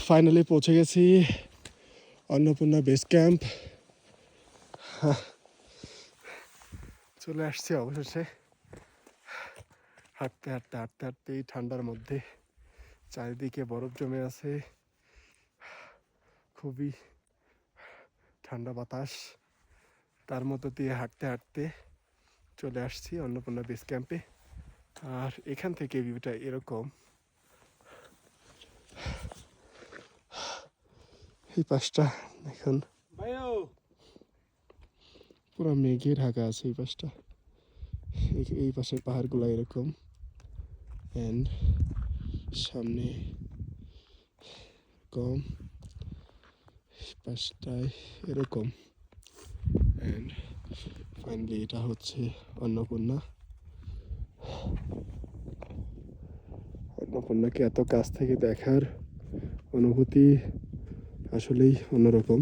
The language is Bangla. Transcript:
ফাইনালি পৌঁছে গেছি অন্নপূর্ণা বেস ক্যাম্প। চলে আসছি অবশেষে। হাঁটতে হাঁটতে হাঁটতে হাঁটতে এই ঠান্ডার মধ্যে চারিদিকে বরফ জমে আছে, খুবই ঠান্ডা বাতাস, তার মধ্য দিয়ে হাঁটতে হাঁটতে চলে আসছি অন্নপূর্ণা বেস ক্যাম্পে। আর এখান থেকে ভিউটা এরকম, এই পাশটা এখন পুরো মেঘে ঢাকা আছে। এই পাশটা, এই পাশের পাহাড়গুলো এরকম, অ্যান্ড সামনে কম, পাশটায় এরকম, অ্যান্ড ফাইনালি এটা হচ্ছে অন্নপূর্ণা। অন্নপূর্ণাকে এত কাছ থেকে দেখার অনুভূতি আসলেই অন্যরকম।